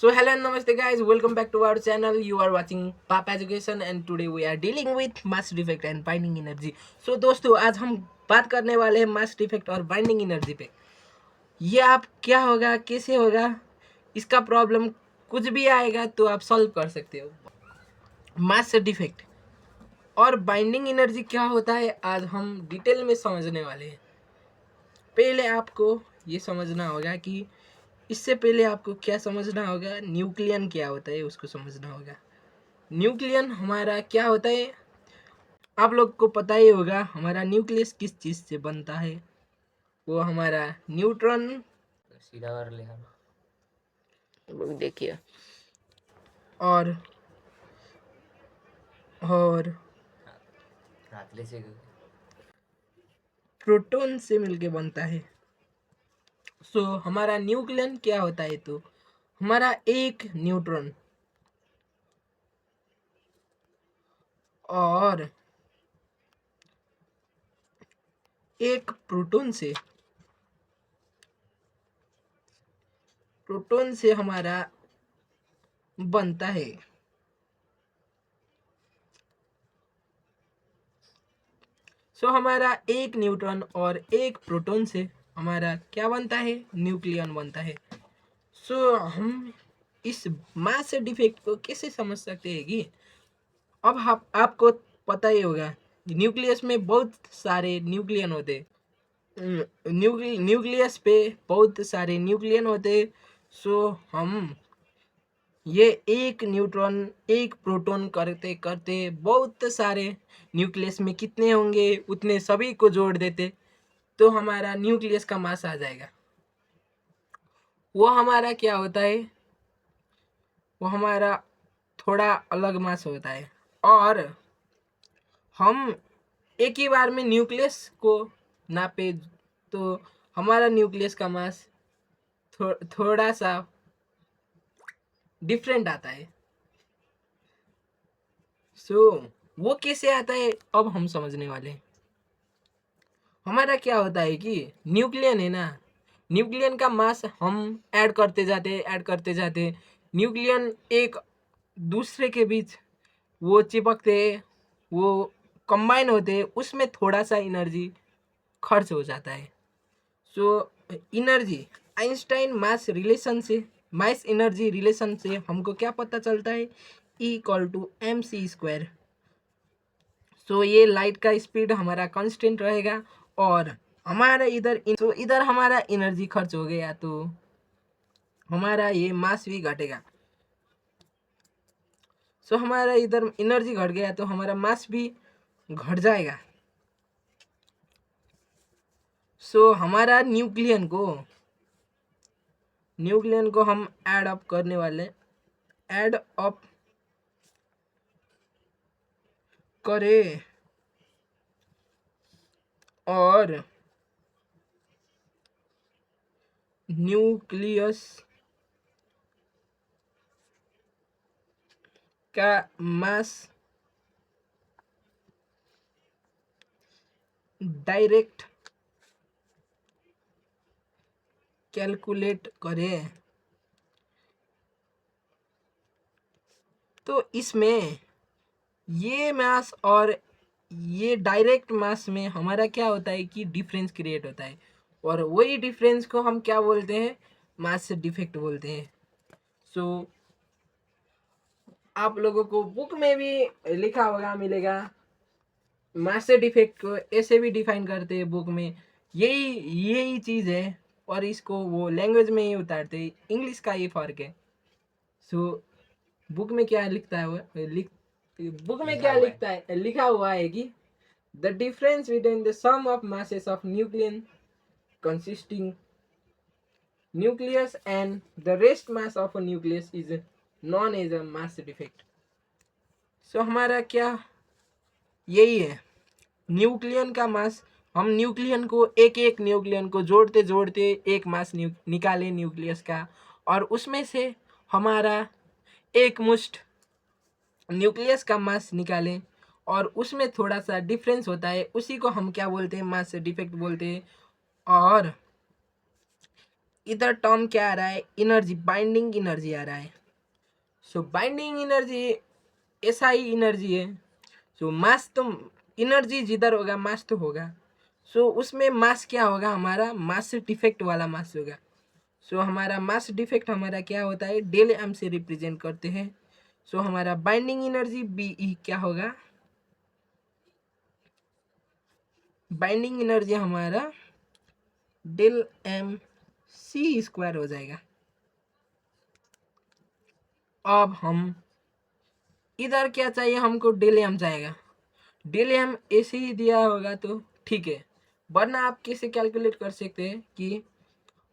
So hello and namaste guys, welcome back to our channel. You are watching Papa Education and today we are dealing with mass defect and binding energy. So दोस्तों आज हम बात करने वाले हैं mass defect और binding energy पे। ये आप क्या होगा, कैसे होगा, इसका प्रॉब्लम कुछ भी आएगा तो आप सॉल्व कर सकते हो। मास डिफेक्ट और बाइंडिंग एनर्जी क्या होता है आज हम डिटेल में समझने वाले हैं। पहले आपको ये समझना होगा कि इससे पहले आपको क्या समझना होगा, न्यूक्लियन क्या होता है उसको समझना होगा। न्यूक्लियन हमारा क्या होता है, आप लोग को पता ही होगा हमारा न्यूक्लियस किस चीज़ से बनता है। वो हमारा न्यूट्रॉन सीधा कर ले हम देखिए और रातले से प्रोटॉन से मिलके बनता है। सो हमारा न्यूक्लियन क्या होता है, तो हमारा एक न्यूट्रॉन और एक प्रोटॉन से हमारा बनता है। सो हमारा एक न्यूट्रॉन और एक प्रोटॉन से हमारा क्या बनता है, न्यूक्लियन बनता है। सो हम इस मास डिफेक्ट को कैसे समझ सकते हैं कि अब आपको पता ही होगा न्यूक्लियस में बहुत सारे न्यूक्लियन होते हैं। न्यूक्लियस पे बहुत सारे न्यूक्लियन होते हैं। सो हम ये एक न्यूट्रॉन एक प्रोटॉन करते करते बहुत सारे न्यूक्लियस में कितने होंगे उतने सभी को जोड़ देते तो हमारा न्यूक्लियस का मास आ जाएगा। वो हमारा क्या होता है, वो हमारा थोड़ा अलग मास होता है और हम एक ही बार में न्यूक्लियस को नापे तो हमारा न्यूक्लियस का मास थोड़ा सा डिफरेंट आता है। सो वो कैसे आता है अब हम समझने वाले हैं। हमारा क्या होता है कि न्यूक्लियन है ना, न्यूक्लियन का मास हम ऐड करते जाते न्यूक्लियन एक दूसरे के बीच वो चिपकते, वो कंबाइन होते, उसमें थोड़ा सा एनर्जी खर्च हो जाता है। So energy Einstein mass energy relation से हमको क्या पता चलता है, E=mc²। सो ये लाइट का स्पीड हमारा कांस्टेंट रहेगा और हमारा इधर हमारा एनर्जी खर्च हो गया तो हमारा ये मास भी घटेगा। सो हमारा इधर एनर्जी घट गया तो हमारा मास भी घट जाएगा। सो हमारा न्यूक्लियन को हम ऐड अप करने वाले, ऐड अप करें और न्यूक्लियस का मास डायरेक्ट कैलकुलेट करें तो इसमें ये मास और ये डायरेक्ट मास में हमारा क्या होता है कि डिफरेंस क्रिएट होता है और वही डिफरेंस को हम क्या बोलते हैं, मास डिफेक्ट बोलते हैं। सो आप लोगों को बुक में भी लिखा होगा मिलेगा, मास डिफेक्ट को ऐसे भी डिफाइन करते हैं बुक में। यही चीज़ है और इसको वो लैंग्वेज में ही उतारते, इंग्लिश का ये फर्क है। सो बुक में क्या लिखता है, बुक में क्या लिखता है, लिखा हुआ है कि the difference between the sum of masses of nucleon consisting nucleus and the rest mass of a nucleus is known as a mass defect। सो हमारा क्या यही है, न्यूक्लियन का मास, हम न्यूक्लियन को एक एक न्यूक्लियन को जोड़ते जोड़ते एक मास निकाले न्यूक्लियस का और उसमें से हमारा एक मुश्त न्यूक्लियस का मास निकालें और उसमें थोड़ा सा डिफरेंस होता है, उसी को हम क्या बोलते हैं, मास डिफेक्ट बोलते हैं। और इधर टर्म क्या आ रहा है, एनर्जी, बाइंडिंग एनर्जी आ रहा है। सो बाइंडिंग एनर्जी ऐसा ही एनर्जी है। सो मास तो एनर्जी जिधर होगा मास तो होगा। सो उसमें मास क्या होगा, हमारा मास डिफेक्ट वाला मास होगा। सो हमारा मास डिफेक्ट हमारा क्या होता है, डेल एम से रिप्रेजेंट करते हैं। सो हमारा बाइंडिंग एनर्जी बी क्या होगा, बाइंडिंग एनर्जी हमारा डेल एम सी स्क्वायर हो जाएगा। अब हम इधर क्या चाहिए हमको, डेल एम जाएगा। डेल एम ऐसे ही दिया होगा तो ठीक है, वरना आप कैसे कैलकुलेट कर सकते हैं कि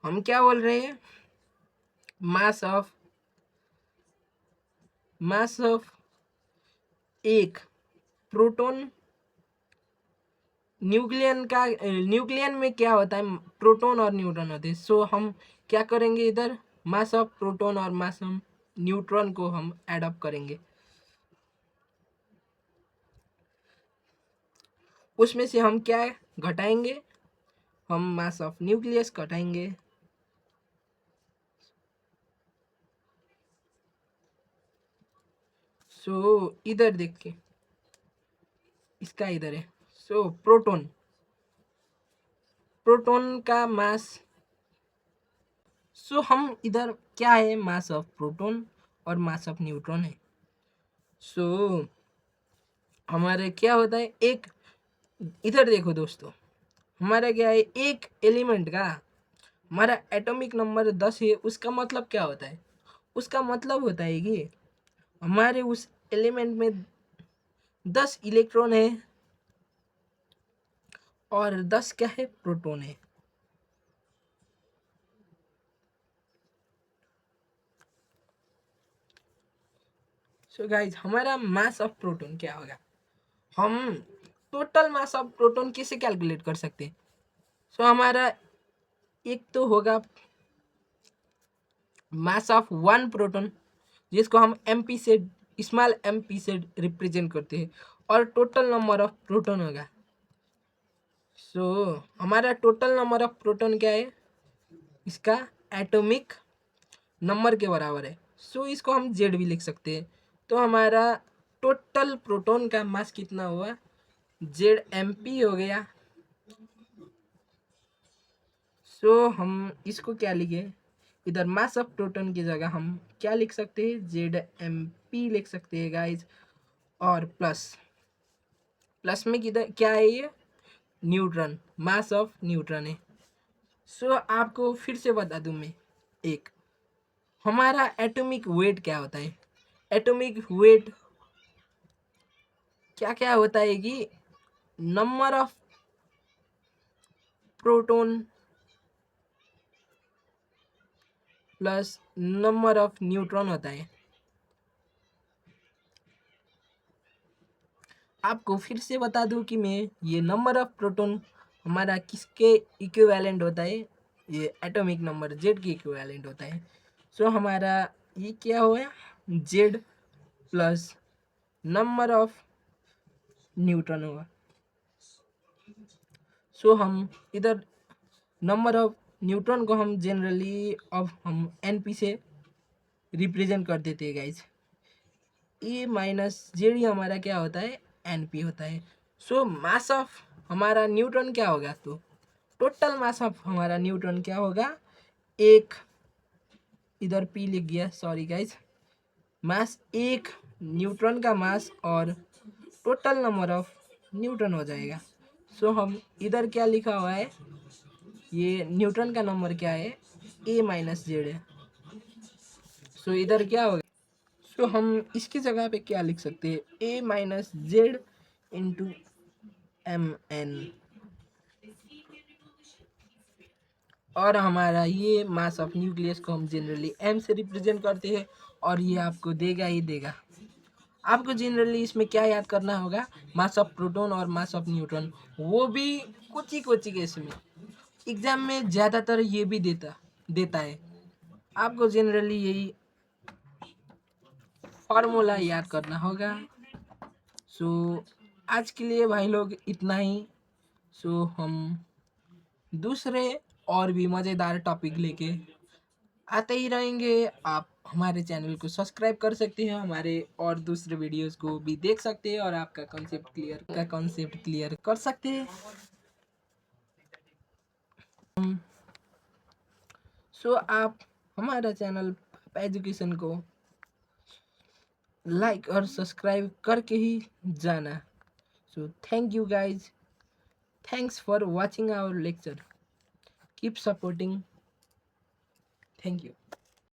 हम क्या बोल रहे हैं, मास ऑफ एक प्रोटॉन, न्यूक्लियन में क्या होता है, प्रोटॉन और न्यूट्रॉन होते हैं। सो हम क्या करेंगे, इधर मास ऑफ प्रोटॉन और मास ऑफ न्यूट्रॉन को हम ऐड अप करेंगे। उसमें से हम क्या घटाएंगे, हम मास ऑफ न्यूक्लियस घटाएंगे। सो इधर देखिए, इसका इधर है। सो प्रोटॉन का मास, सो हम इधर क्या है, मास ऑफ प्रोटॉन और मास ऑफ न्यूट्रॉन है। सो हमारे क्या होता है, एक इधर देखो दोस्तों, हमारा क्या है, एक एलिमेंट का हमारा एटॉमिक नंबर 10 है। उसका मतलब क्या होता है, उसका मतलब होता है कि हमारे उस एलिमेंट में 10 इलेक्ट्रॉन है और 10 क्या है, प्रोटॉन है। सो गाइज, हमारा मास ऑफ प्रोटॉन क्या होगा, हम टोटल मास ऑफ प्रोटॉन कैसे कैलकुलेट कर सकते हैं। सो हमारा एक तो होगा मास ऑफ वन प्रोटॉन, जिसको हम एमपी से, स्मॉल एमपी से रिप्रेजेंट करते हैं, और टोटल नंबर ऑफ प्रोटॉन होगा। सो हमारा टोटल नंबर ऑफ प्रोटॉन क्या है, इसका एटॉमिक नंबर के बराबर है। सो इसको हम जेड भी लिख सकते हैं। तो हमारा टोटल प्रोटॉन का मास कितना हुआ, जेड एम पी हो गया। सो हम इसको क्या लिखे, इधर मास ऑफ प्रोटॉन की जगह हम क्या लिख सकते हैं, जेड एम पी लिख सकते हैं गाइज। और प्लस में किधर क्या है, ये न्यूट्रॉन, मास ऑफ न्यूट्रॉन है। सो आपको फिर से बता दूं मैं, एक हमारा एटॉमिक वेट क्या होता है, एटॉमिक वेट क्या क्या होता है कि number of proton plus number of neutron होता है। आपको फिर से बता दूं कि मैं, ये नंबर ऑफ प्रोटॉन हमारा किसके इक्विवेलेंट होता है, ये एटॉमिक नंबर जेड के इक्विवेलेंट होता है। सो हमारा ये क्या हुआ, Z plus number of neutron हुआ। सो हम इधर नंबर ऑफ न्यूट्रॉन को हम जनरली अब हम एनपी से रिप्रेजेंट कर देते हैं गाइज। ए माइनस जेड ही हमारा क्या होता है, एनपी होता है। सो मास ऑफ हमारा न्यूट्रॉन क्या होगा, तो टोटल मास ऑफ हमारा न्यूट्रॉन क्या होगा, एक, इधर पी लिख गया, सॉरी गाइज, मास एक न्यूट्रॉन का मास और टोटल नंबर ऑफ न्यूट्रॉन हो जाएगा। सो हम इधर क्या लिखा हुआ है, ये न्यूट्रॉन का नंबर क्या है, ए माइनस जेड है। सो इधर क्या होगा, सो हम इसकी जगह पे क्या लिख सकते हैं, A minus Z into M N. और हमारा ये मास ऑफ न्यूक्लियस को हम जनरली एम से रिप्रेजेंट करते हैं, और ये आपको देगा ही देगा। आपको जनरली इसमें क्या याद करना होगा, मास ऑफ प्रोटॉन और मास ऑफ न्यूट्रॉन, वो भी कुछ ही केस में। एग्जाम में ज़्यादातर ये भी देता है। आपको जनरली यही फार्मूला याद करना होगा। सो आज के लिए भाई लोग इतना ही। सो हम दूसरे और भी मज़ेदार टॉपिक लेके आते ही रहेंगे। आप हमारे चैनल को सब्सक्राइब कर सकते हैं, हमारे और दूसरे वीडियोस को भी देख सकते हैं और आपका कॉन्सेप्ट क्लियर कर सकते हैं। सो आप हमारा चैनल पापा एजुकेशन को लाइक और सब्सक्राइब करके ही जाना। So thank you guys, thanks for watching our lecture, keep supporting, thank you.